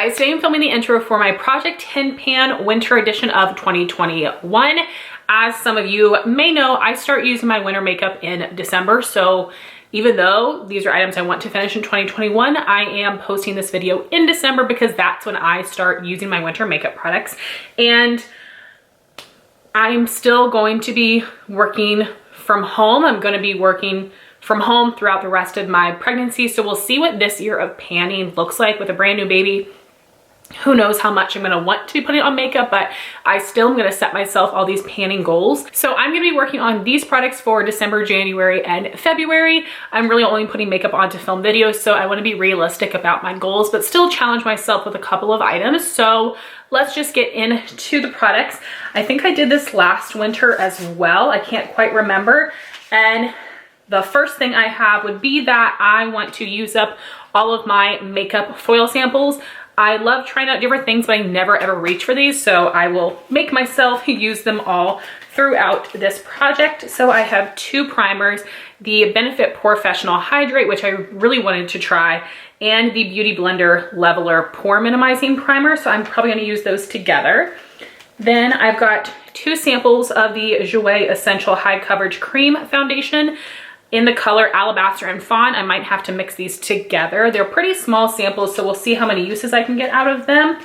guys, today I'm filming the intro for my Project Tin Pan Winter Edition of 2021. As some of you may know, I start using my winter makeup in December, so even though these are items I want to finish in 2021, I am posting this video in December because that's when I start using my winter makeup products. And I'm still going to be working from home. I'm going to be working from home throughout the rest of my pregnancy. So we'll see what this year of panning looks like with a brand new baby. Who knows how much I'm gonna want to be putting on makeup, but I still am gonna set myself all these panning goals. So I'm gonna be working on these products for December, January, and February. I'm really only putting makeup on to film videos, so I wanna be realistic about my goals, but still challenge myself with a couple of items. So let's just get into the products. I think I did this last winter as well. I can't quite remember. And the first thing I have would be that I want to use up all of my makeup foil samples. I love trying out different things, but I never ever reach for these, so I will make myself use them all throughout this project. So I have two primers, the Benefit Professional Hydrate, which I really wanted to try, and the Beauty Blender Leveler Pore Minimizing Primer, so I'm probably gonna use those together. Then I've got two samples of the Jouer Essential High Coverage Cream Foundation in the color Alabaster and Fawn. I might have to mix these together. They're pretty small samples, so we'll see how many uses I can get out of them.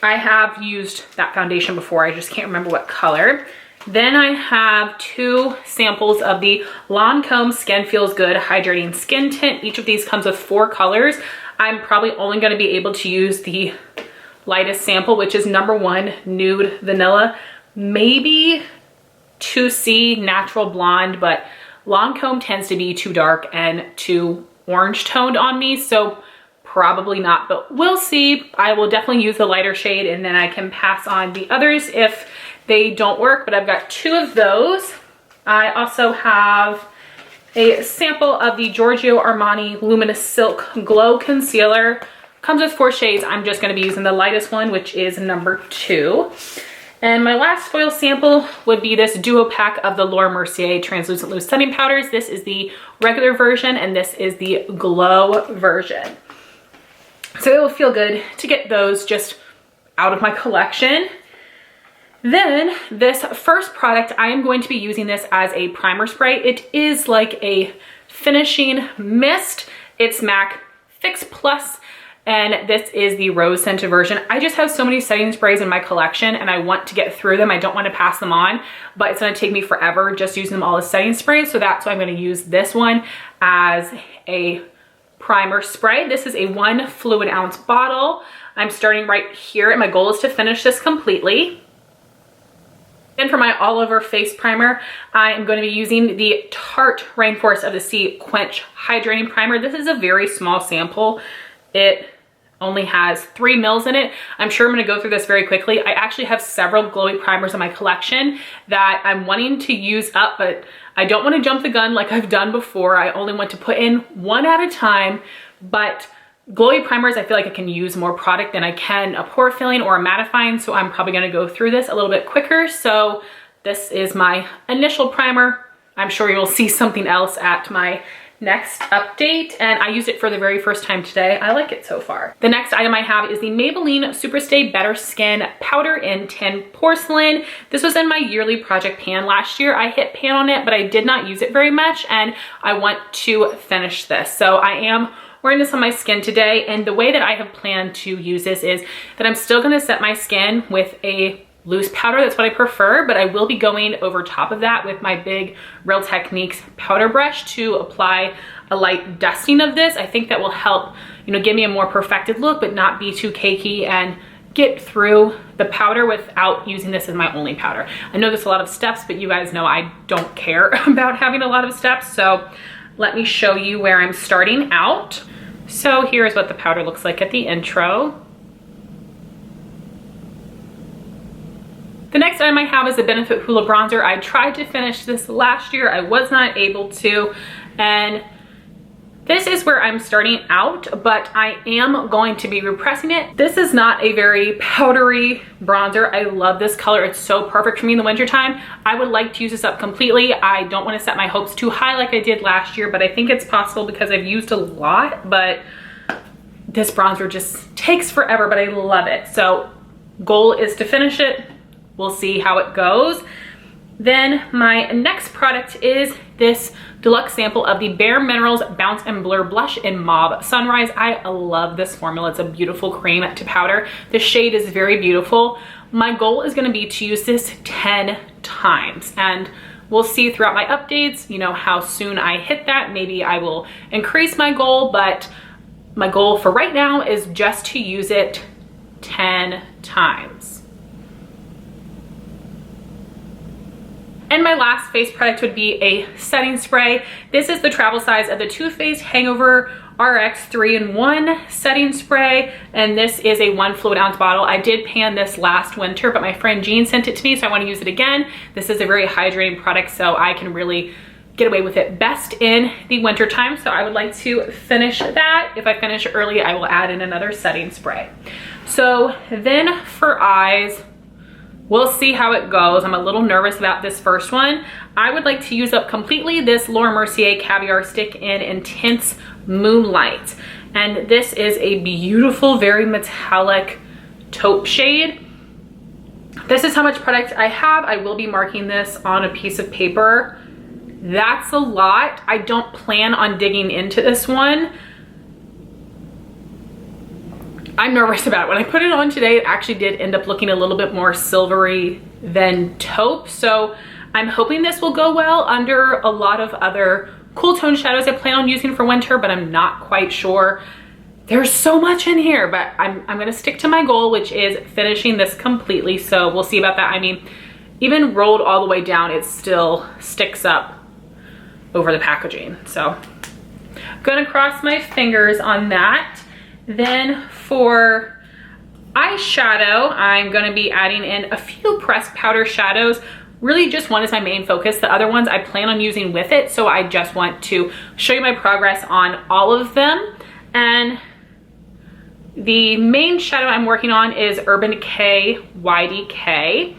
I have used that foundation before, I just can't remember what color. Then I have two samples of the Lancome Skin Feels Good Hydrating Skin Tint. Each of these comes with 4 colors. I'm probably only gonna be able to use the lightest sample, which is number 1, Nude Vanilla, maybe 2C Natural Blonde, but Lancome tends to be too dark and too orange toned on me, so probably not, but we'll see. I will definitely use the lighter shade and then I can pass on the others if they don't work, but I've got 2 of those. I also have a sample of the Giorgio Armani Luminous Silk Glow Concealer. Comes with 4 shades. I'm just gonna be using the lightest one, which is number 2. And my last foil sample would be this duo pack of the Laura Mercier Translucent Loose Setting Powders. This is the regular version and this is the glow version. So it will feel good to get those just out of my collection. Then this first product, I am going to be using this as a primer spray. It is like a finishing mist. It's MAC Fix Plus. And this is the rose scented version. I just have so many setting sprays in my collection and I want to get through them. I don't want to pass them on, but it's gonna take me forever just using them all as setting sprays. So that's why I'm gonna use this one as a primer spray. This is a 1 fluid ounce bottle. I'm starting right here and my goal is to finish this completely. And for my all over face primer, I am going to be using the Tarte Rainforest of the Sea Quench Hydrating Primer. This is a very small sample. It only has 3 mils in it. I'm sure I'm gonna go through this very quickly. I actually have several glowy primers in my collection that I'm wanting to use up, but I don't wanna jump the gun like I've done before. I only want to put in 1 at a time, but glowy primers, I feel like I can use more product than I can a pore filling or a mattifying, so I'm probably gonna go through this a little bit quicker. So this is my initial primer. I'm sure you'll see something else at my next update, and I used it for the very first time today. I like it so far. The next item I have is the Maybelline Superstay Better Skin Powder in Tin Porcelain. This was in my yearly project pan last year. I hit pan on it, but I did not use it very much, and I want to finish this. So I am wearing this on my skin today, and the way that I have planned to use this is that I'm still gonna set my skin with a loose powder. That's what I prefer, but I will be going over top of that with my big Real Techniques powder brush to apply a light dusting of this. I think that will help, you know, give me a more perfected look, but not be too cakey and get through the powder without using this as my only powder. I know there's a lot of steps, but you guys know I don't care about having a lot of steps. So let me show you where I'm starting out. So here's what the powder looks like at the intro. The next item I have is the Benefit Hoola Bronzer. I tried to finish this last year. I was not able to, and this is where I'm starting out, but I am going to be repressing it. This is not a very powdery bronzer. I love this color. It's so perfect for me in the wintertime. I would like to use this up completely. I don't want to set my hopes too high like I did last year, but I think it's possible because I've used a lot, but this bronzer just takes forever, but I love it. So goal is to finish it. We'll see how it goes. Then my next product is this deluxe sample of the Bare Minerals Bounce and Blur Blush in Mauve Sunrise. I love this formula. It's a beautiful cream to powder. The shade is very beautiful. My goal is gonna be to use this 10 times, and we'll see throughout my updates, you know, how soon I hit that. Maybe I will increase my goal, but my goal for right now is just to use it 10 times. And my last face product would be a setting spray. This is the travel size of the Too Faced Hangover RX 3-in-1 setting spray, and this is a 1 fluid ounce bottle. I did pan this last winter, but my friend Jean sent it to me, so I want to use it again. This is a very hydrating product, so I can really get away with it best in the winter time. So I would like to finish that. If I finish early, I will add in another setting spray. So then for eyes, we'll see how it goes. I'm a little nervous about this first one. I would like to use up completely this Laura Mercier Caviar Stick in Intense Moonlight. And this is a beautiful, very metallic taupe shade. This is how much product I have. I will be marking this on a piece of paper. That's a lot. I don't plan on digging into this one. I'm nervous about it. When I put it on today, it actually did end up looking a little bit more silvery than taupe. So I'm hoping this will go well under a lot of other cool tone shadows I plan on using for winter, but I'm not quite sure. There's so much in here, but I'm gonna stick to my goal, which is finishing this completely. So we'll see about that. I mean, even rolled all the way down, it still sticks up over the packaging. So I'm gonna cross my fingers on that. Then for eyeshadow, I'm gonna be adding in a few pressed powder shadows. Really just one is my main focus. The other ones I plan on using with it. So I just want to show you my progress on all of them. And the main shadow I'm working on is Urban Decay YDK.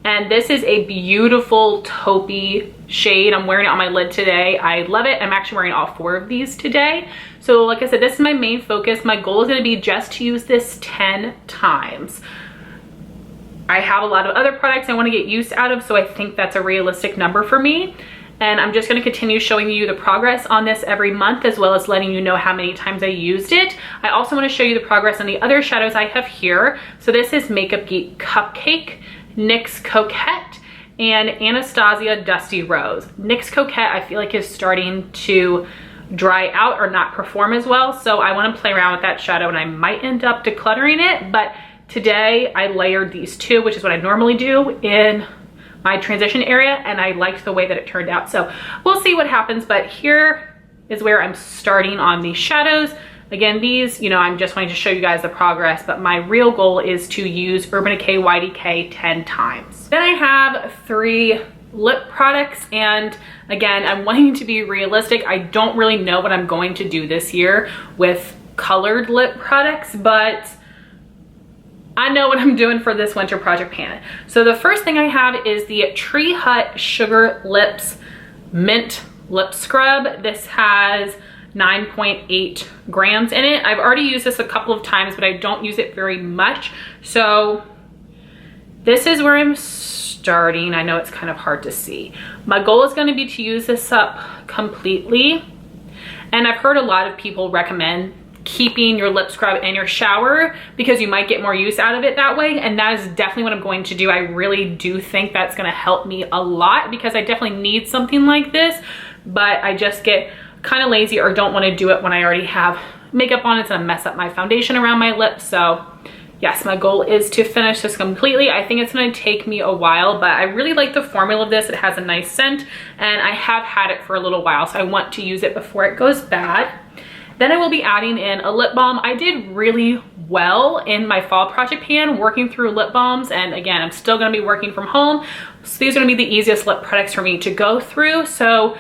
And this is a beautiful taupey shade. I'm wearing it on my lid today. I love it. I'm actually wearing all 4 of these today. So like I said, this is my main focus. My goal is gonna be just to use this 10 times. I have a lot of other products I wanna get use out of, so I think that's a realistic number for me. And I'm just gonna continue showing you the progress on this every month, as well as letting you know how many times I used it. I also wanna show you the progress on the other shadows I have here. So this is Makeup Geek Cupcake, NYX Coquette, and Anastasia Dusty Rose. NYX Coquette I feel like is starting to dry out or not perform as well, so I want to play around with that shadow, and I might end up decluttering it, but today I layered these 2, which is what I normally do in my transition area, and I liked the way that it turned out. So we'll see what happens, but here is where I'm starting on these shadows. Again, these, you know, I'm just wanting to show you guys the progress, but my real goal is to use Urban Decay YDK 10 times. Then I have 3 lip products, and again, I'm wanting to be realistic. I don't really know what I'm going to do this year with colored lip products, but I know what I'm doing for this winter project pan. So the first thing I have is the Tree Hut Sugar Lips Mint Lip Scrub. This has 9.8 grams in it. I've already used this a couple of times, but I don't use it very much. So this is where I'm starting. I know it's kind of hard to see. My goal is going to be to use this up completely. And I've heard a lot of people recommend keeping your lip scrub in your shower because you might get more use out of it that way, and that is definitely what I'm going to do. I really do think that's going to help me a lot because I definitely need something like this, but I just get kind of lazy or don't want to do it when I already have makeup on. It's gonna mess up my foundation around my lips. So yes, my goal is to finish this completely. I think it's gonna take me a while, but I really like the formula of this. It has a nice scent, and I have had it for a little while, so I want to use it before it goes bad. Then I will be adding in a lip balm. I did really well in my fall project pan working through lip balms, and again, I'm still gonna be working from home, so these are gonna be the easiest lip products for me to go through. So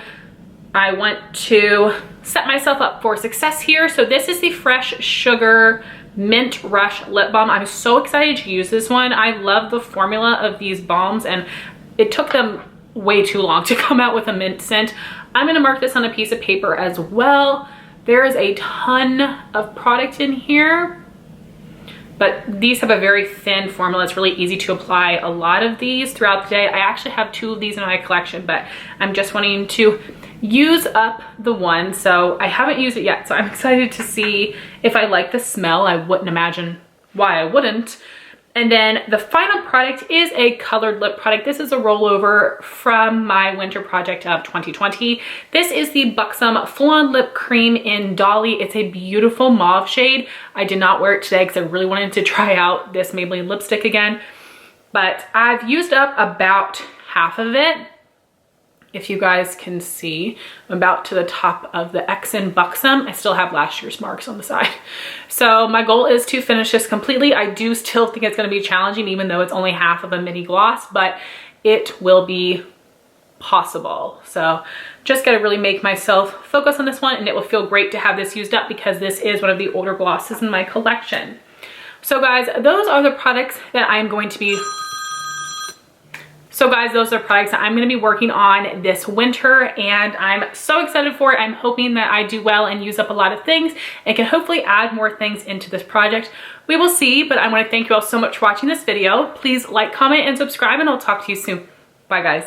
I want to set myself up for success here. So this is the Fresh Sugar Mint Rush Lip Balm. I'm so excited to use this one. I love the formula of these balms, and it took them way too long to come out with a mint scent. I'm gonna mark this on a piece of paper as well. There is a ton of product in here. but these have a very thin formula. It's really easy to apply a lot of these throughout the day. I actually have 2 of these in my collection, but I'm just wanting to use up the one, so I haven't used it yet. So I'm excited to see if I like the smell. I wouldn't imagine why I wouldn't. And then the final product is a colored lip product. This is a rollover from my winter project of 2020. This is the Buxom Full On Lip Cream in Dolly. It's a beautiful mauve shade. I did not wear it today because I really wanted to try out this Maybelline lipstick again. But I've used up about half of it. If you guys can see, I'm about to the top of the X in Buxom. I still have last year's marks on the side. So my goal is to finish this completely. I do still think it's gonna be challenging, even though it's only half of a mini gloss, but it will be possible. So just gotta really make myself focus on this one, and it will feel great to have this used up because this is one of the older glosses in my collection. So guys, those are the products that I'm going to be those are products that I'm going to be working on this winter, and I'm so excited for it. I'm hoping that I do well and use up a lot of things and can hopefully add more things into this project. We will see, but I want to thank you all so much for watching this video. Please like, comment, and subscribe, and I'll talk to you soon. Bye guys.